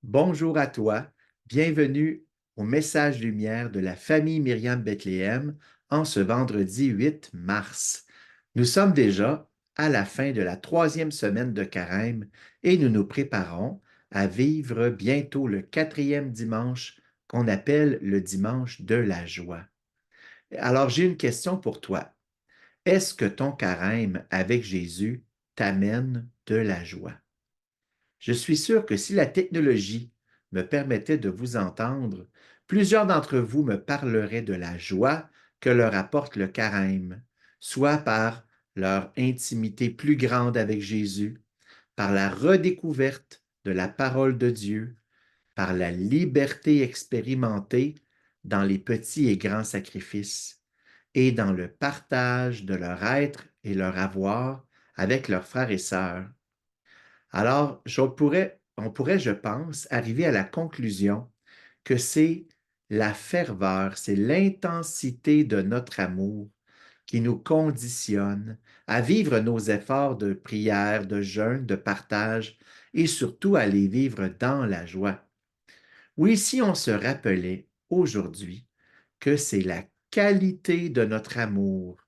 Bonjour à toi, bienvenue au message lumière de la famille Myriam Bethléem en ce vendredi 8 mars. Nous sommes déjà à la fin de la troisième semaine de Carême et nous nous préparons à vivre bientôt le quatrième dimanche qu'on appelle le dimanche de la joie. Alors j'ai une question pour toi. Est-ce que ton carême avec Jésus t'amène de la joie? Je suis sûr que si la technologie me permettait de vous entendre, plusieurs d'entre vous me parleraient de la joie que leur apporte le carême, soit par leur intimité plus grande avec Jésus, par la redécouverte de la parole de Dieu, par la liberté expérimentée dans les petits et grands sacrifices, et dans le partage de leur être et leur avoir avec leurs frères et sœurs. Alors, on pourrait, je pense, arriver à la conclusion que c'est la ferveur, c'est l'intensité de notre amour qui nous conditionne à vivre nos efforts de prière, de jeûne, de partage et surtout à les vivre dans la joie. Oui, si on se rappelait aujourd'hui que c'est la qualité de notre amour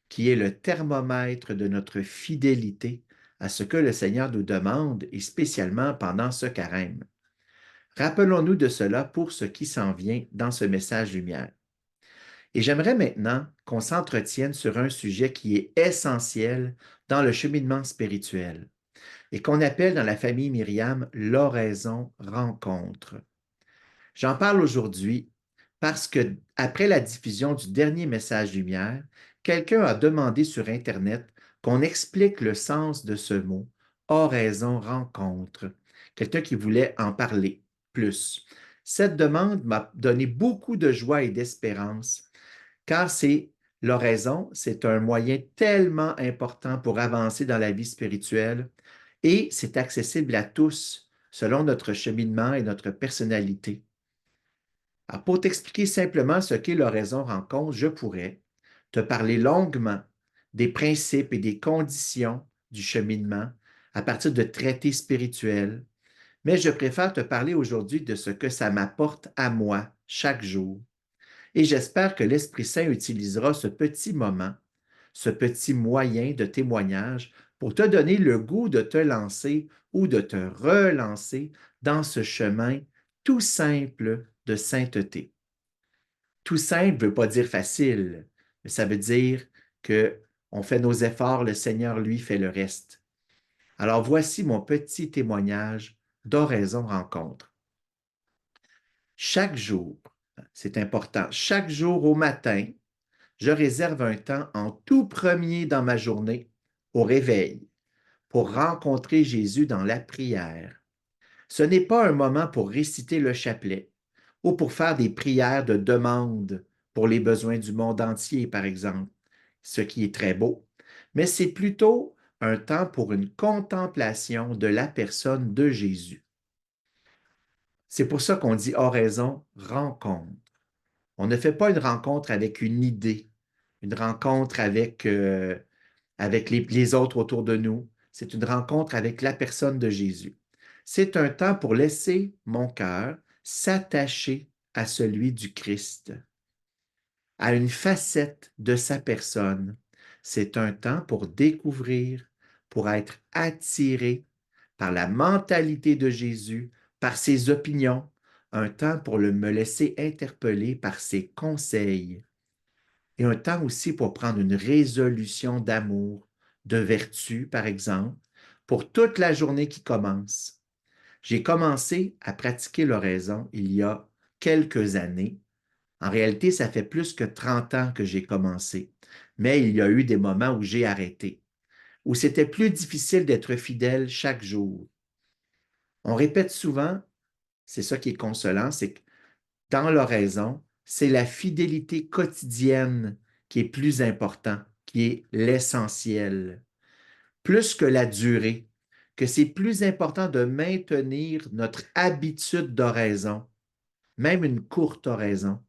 qui est le thermomètre de notre fidélité à ce que le Seigneur nous demande, et spécialement pendant ce carême. Rappelons-nous de cela pour ce qui s'en vient dans ce message lumière. Et j'aimerais maintenant qu'on s'entretienne sur un sujet qui est essentiel dans le cheminement spirituel et qu'on appelle dans la famille Myriam l'oraison rencontre. J'en parle aujourd'hui parce que, après la diffusion du dernier message lumière, quelqu'un a demandé sur Internet qu'on explique le sens de ce mot, oraison rencontre. Quelqu'un qui voulait en parler plus. Cette demande m'a donné beaucoup de joie et d'espérance, car l'oraison, c'est un moyen tellement important pour avancer dans la vie spirituelle et c'est accessible à tous selon notre cheminement et notre personnalité. Alors, pour t'expliquer simplement ce qu'est l'oraison rencontre, je pourrais te parler longuement des principes et des conditions du cheminement à partir de traités spirituels, mais je préfère te parler aujourd'hui de ce que ça m'apporte à moi chaque jour. Et j'espère que l'Esprit Saint utilisera ce petit moment, ce petit moyen de témoignage pour te donner le goût de te lancer ou de te relancer dans ce chemin tout simple de sainteté. Tout simple ne veut pas dire facile, mais ça veut dire que on fait nos efforts, le Seigneur, lui, fait le reste. Alors voici mon petit témoignage d'oraison rencontre. Chaque jour, c'est important, chaque jour au matin, je réserve un temps en tout premier dans ma journée, au réveil, pour rencontrer Jésus dans la prière. Ce n'est pas un moment pour réciter le chapelet ou pour faire des prières de demande pour les besoins du monde entier, par exemple, ce qui est très beau, mais c'est plutôt un temps pour une contemplation de la personne de Jésus. C'est pour ça qu'on dit oraison, rencontre. On ne fait pas une rencontre avec une idée, une rencontre avec les autres autour de nous. C'est une rencontre avec la personne de Jésus. C'est un temps pour laisser mon cœur s'attacher à celui du Christ, à une facette de sa personne. C'est un temps pour découvrir, pour être attiré par la mentalité de Jésus, par ses opinions, un temps pour me laisser interpeller par ses conseils et un temps aussi pour prendre une résolution d'amour, de vertu, par exemple, pour toute la journée qui commence. J'ai commencé à pratiquer l'oraison il y a quelques années. En réalité, ça fait plus que 30 ans que j'ai commencé, mais il y a eu des moments où j'ai arrêté, où c'était plus difficile d'être fidèle chaque jour. On répète souvent, c'est ça qui est consolant, c'est que dans l'oraison, c'est la fidélité quotidienne qui est plus important, qui est l'essentiel, plus que la durée, que c'est plus important de maintenir notre habitude d'oraison, même une courte oraison.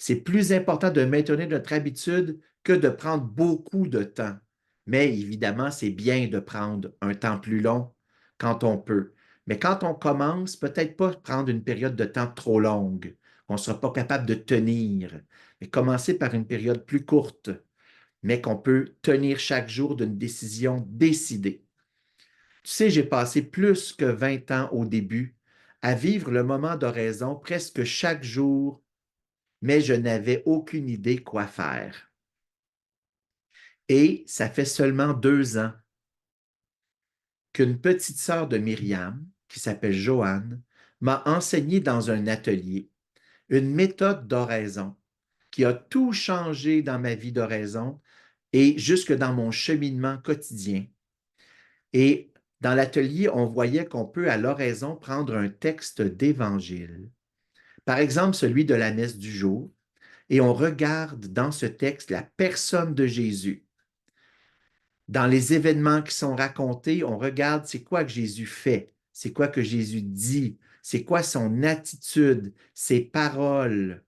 C'est plus important de maintenir notre habitude que de prendre beaucoup de temps. Mais évidemment, c'est bien de prendre un temps plus long quand on peut. Mais quand on commence, peut-être pas prendre une période de temps trop longue, qu'on ne sera pas capable de tenir, mais commencer par une période plus courte, mais qu'on peut tenir chaque jour d'une décision décidée. Tu sais, j'ai passé plus que 20 ans au début à vivre le moment d'oraison presque chaque jour, mais je n'avais aucune idée quoi faire. Et ça fait seulement 2 ans qu'une petite sœur de Myriam, qui s'appelle Joanne, m'a enseigné dans un atelier une méthode d'oraison qui a tout changé dans ma vie d'oraison et jusque dans mon cheminement quotidien. Et dans l'atelier, on voyait qu'on peut à l'oraison prendre un texte d'évangile, par exemple celui de la messe du jour, et on regarde dans ce texte la personne de Jésus. Dans les événements qui sont racontés, on regarde c'est quoi que Jésus fait, c'est quoi que Jésus dit, c'est quoi son attitude, ses paroles.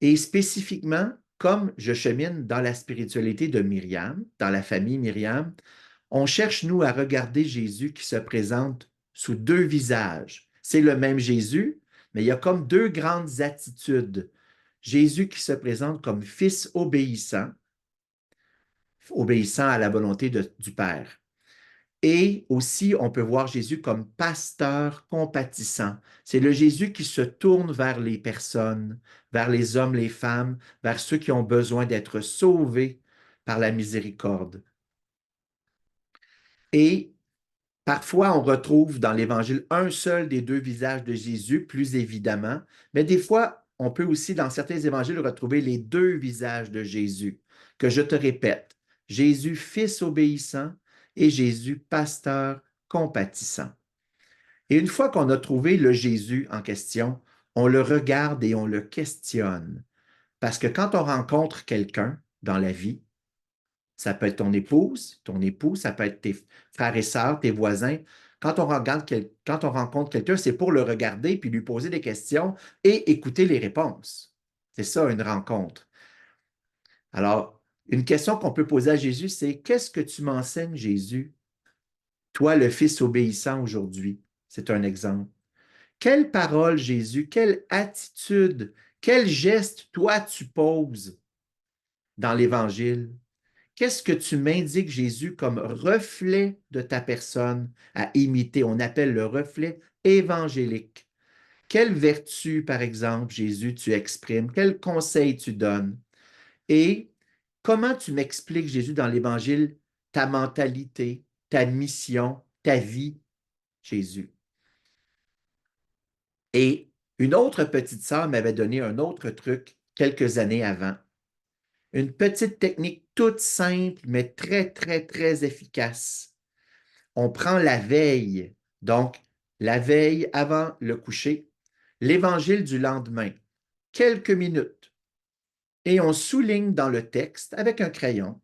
Et spécifiquement, comme je chemine dans la spiritualité de Myriam, dans la famille Myriam, on cherche, nous, à regarder Jésus qui se présente sous deux visages. C'est le même Jésus, mais il y a comme deux grandes attitudes. Jésus qui se présente comme fils obéissant, obéissant à la volonté du Père. Et aussi, on peut voir Jésus comme pasteur compatissant. C'est le Jésus qui se tourne vers les personnes, vers les hommes, les femmes, vers ceux qui ont besoin d'être sauvés par la miséricorde. Et parfois, on retrouve dans l'Évangile un seul des deux visages de Jésus, plus évidemment, mais des fois, on peut aussi, dans certains évangiles, retrouver les deux visages de Jésus, que je te répète, Jésus, fils obéissant, et Jésus, pasteur compatissant. Et une fois qu'on a trouvé le Jésus en question, on le regarde et on le questionne. Parce que quand on rencontre quelqu'un dans la vie, ça peut être ton époux, ça peut être tes frères et sœurs, tes voisins. Quand on rencontre quelqu'un, c'est pour le regarder puis lui poser des questions et écouter les réponses. C'est ça, une rencontre. Alors, une question qu'on peut poser à Jésus, c'est qu'est-ce que tu m'enseignes, Jésus? Toi, le Fils obéissant aujourd'hui. C'est un exemple. Quelle parole, Jésus, quelle attitude, quel geste, toi, tu poses dans l'Évangile? Qu'est-ce que tu m'indiques, Jésus, comme reflet de ta personne à imiter? On appelle le reflet évangélique. Quelle vertu, par exemple, Jésus, tu exprimes? Quel conseil tu donnes? Et comment tu m'expliques, Jésus, dans l'Évangile, ta mentalité, ta mission, ta vie, Jésus? Et une autre petite sœur m'avait donné un autre truc quelques années avant. Une petite technique toute simple, mais très, très, très efficace. On prend la veille, donc la veille avant le coucher, l'évangile du lendemain, quelques minutes, et on souligne dans le texte avec un crayon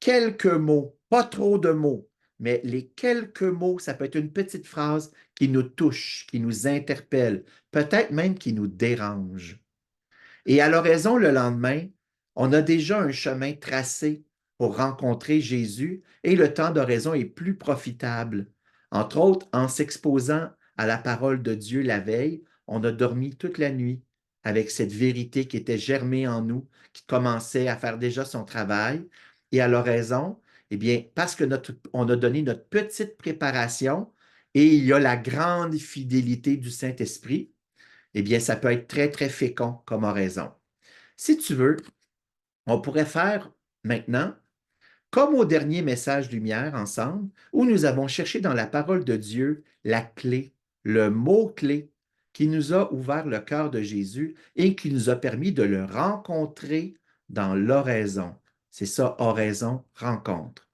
quelques mots, pas trop de mots, mais les quelques mots, ça peut être une petite phrase qui nous touche, qui nous interpelle, peut-être même qui nous dérange. Et à l'oraison le lendemain, on a déjà un chemin tracé pour rencontrer Jésus et le temps d'oraison est plus profitable. Entre autres, en s'exposant à la parole de Dieu la veille, on a dormi toute la nuit avec cette vérité qui était germée en nous, qui commençait à faire déjà son travail. Et à l'oraison, eh bien, parce que on a donné notre petite préparation et il y a la grande fidélité du Saint-Esprit, eh bien, ça peut être très, très fécond comme oraison. Si tu veux, on pourrait faire maintenant, comme au dernier message lumière ensemble, où nous avons cherché dans la parole de Dieu la clé, le mot-clé qui nous a ouvert le cœur de Jésus et qui nous a permis de le rencontrer dans l'oraison. C'est ça, oraison, rencontre.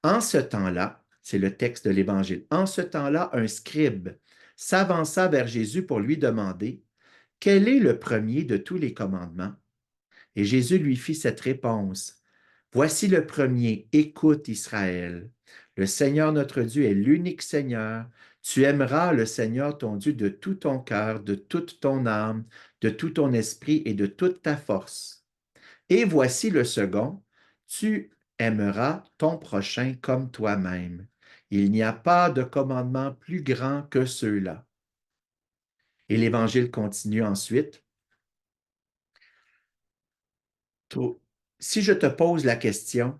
En ce temps-là, c'est le texte de l'Évangile, en ce temps-là, un scribe s'avança vers Jésus pour lui demander, quel est le premier de tous les commandements? Et Jésus lui fit cette réponse. Voici le premier, écoute Israël. Le Seigneur notre Dieu est l'unique Seigneur. Tu aimeras le Seigneur ton Dieu de tout ton cœur, de toute ton âme, de tout ton esprit et de toute ta force. Et voici le second, tu aimeras ton prochain comme toi-même. Il n'y a pas de commandement plus grand que ceux-là. Et l'Évangile continue ensuite. Si je te pose la question,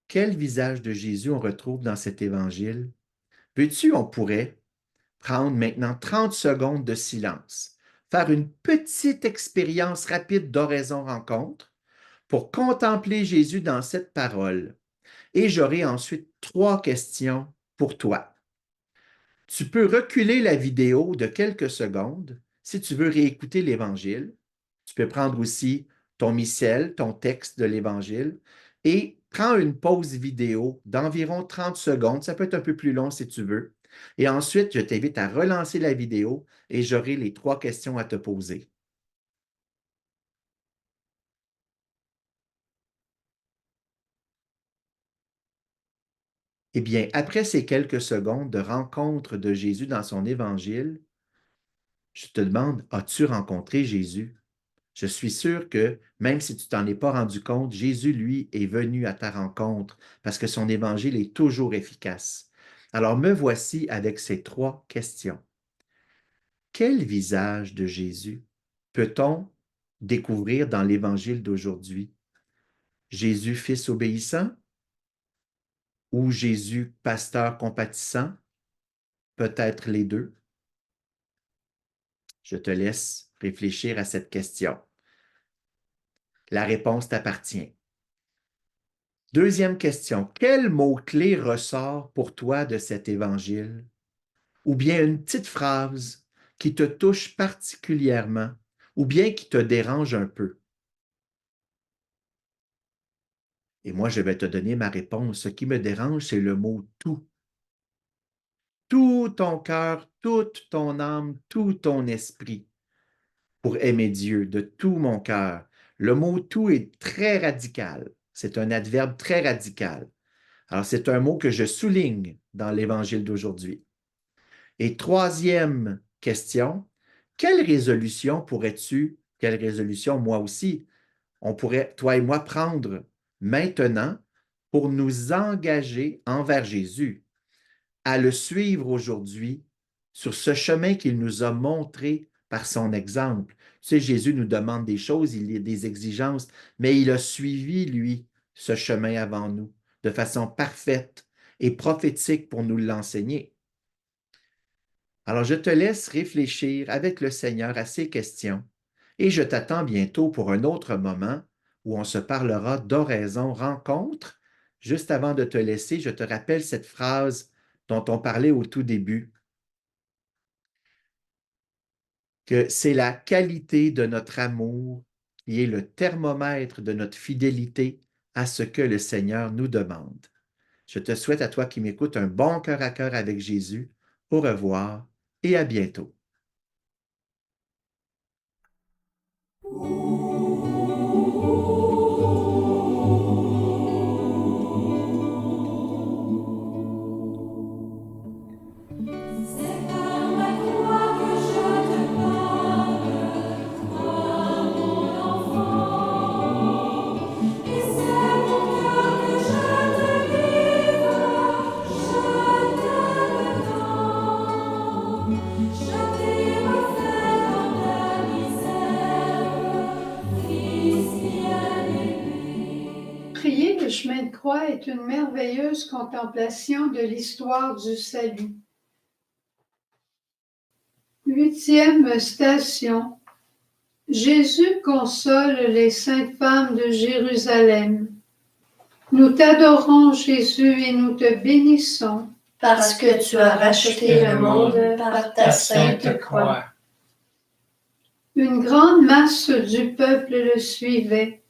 quel visage de Jésus on retrouve dans cet Évangile? Veux-tu, on pourrait prendre maintenant 30 secondes de silence, faire une petite expérience rapide d'oraison-rencontre pour contempler Jésus dans cette parole. Et j'aurai ensuite 3 questions pour toi. Tu peux reculer la vidéo de quelques secondes si tu veux réécouter l'Évangile. Tu peux prendre aussi ton missel, ton texte de l'Évangile, et prends une pause vidéo d'environ 30 secondes. Ça peut être un peu plus long si tu veux. Et ensuite, je t'invite à relancer la vidéo et j'aurai les 3 questions à te poser. Eh bien, après ces quelques secondes de rencontre de Jésus dans son Évangile, je te demande, as-tu rencontré Jésus? Je suis sûr que même si tu t'en es pas rendu compte, Jésus, lui, est venu à ta rencontre parce que son évangile est toujours efficace. Alors me voici avec ces 3 questions. Quel visage de Jésus peut-on découvrir dans l'évangile d'aujourd'hui? Jésus, fils obéissant ou Jésus, pasteur compatissant? Peut-être les deux. Je te laisse réfléchir à cette question. La réponse t'appartient. Deuxième question, quel mot-clé ressort pour toi de cet évangile? Ou bien une petite phrase qui te touche particulièrement, ou bien qui te dérange un peu? Et moi, je vais te donner ma réponse. Ce qui me dérange, c'est le mot tout. Tout ton cœur, toute ton âme, tout ton esprit pour aimer Dieu de tout mon cœur. Le mot tout est très radical. C'est un adverbe très radical. Alors, c'est un mot que je souligne dans l'Évangile d'aujourd'hui. Et troisième question, quelle résolution moi aussi, on pourrait, toi et moi, prendre maintenant pour nous engager envers Jésus, à le suivre aujourd'hui sur ce chemin qu'il nous a montré par son exemple. Tu sais, Jésus nous demande des choses, il y a des exigences, mais il a suivi, lui, ce chemin avant nous de façon parfaite et prophétique pour nous l'enseigner. Alors, je te laisse réfléchir avec le Seigneur à ces questions et je t'attends bientôt pour un autre moment où on se parlera d'oraison rencontre. Juste avant de te laisser, je te rappelle cette phrase dont on parlait au tout début, que c'est la qualité de notre amour qui est le thermomètre de notre fidélité à ce que le Seigneur nous demande. Je te souhaite à toi qui m'écoutes un bon cœur à cœur avec Jésus. Au revoir et à bientôt. C'est par la croix que je te parle, toi mon enfant. Et c'est mon cœur que je te livre, je t'aime tant. Je t'ai refait dans ta misère, Fils bien-aimé. Prier le chemin de croix est une merveilleuse contemplation de l'histoire du salut. 8e station. Jésus console les saintes femmes de Jérusalem. Nous t'adorons, Jésus, et nous te bénissons. Parce que tu as racheté le monde par ta sainte croix. Une grande masse du peuple le suivait,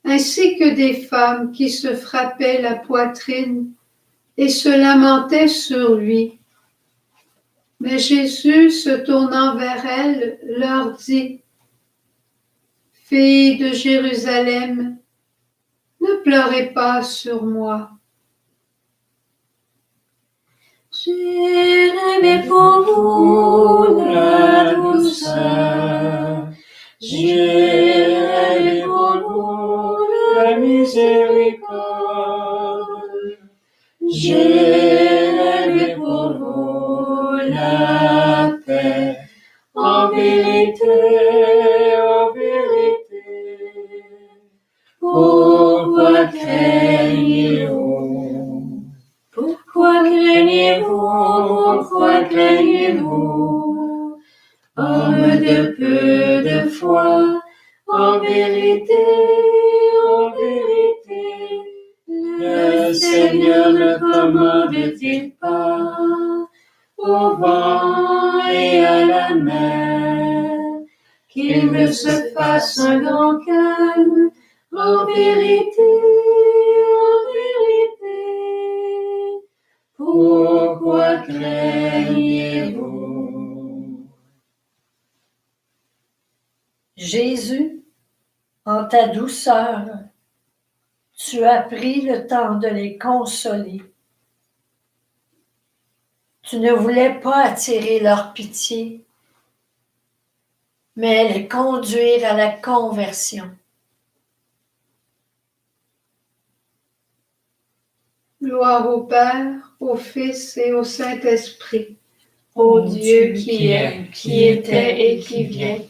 ainsi que des femmes qui se frappaient la poitrine et se lamentaient sur lui. Mais Jésus, se tournant vers elles, leur dit: « Filles de Jérusalem, ne pleurez pas sur moi. J'ai rêvé pour vous la douceur, j'ai rêvé pour vous la miséricorde, j'ai Priez pour vous la paix. En vérité, pourquoi craignez-vous? Pourquoi craignez-vous? Homme de peu de foi, en vérité, le Seigneur ne commande-t-il pas au vent et à la mer qu'il ne se fasse un grand calme? En vérité, pourquoi craignez-vous? Jésus, en ta douceur, tu as pris le temps de les consoler. Tu ne voulais pas attirer leur pitié, mais les conduire à la conversion. Gloire au Père, au Fils et au Saint-Esprit, Ô Dieu qui est, qui était et qui vient,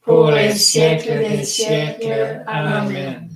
pour les siècles des siècles. Amen.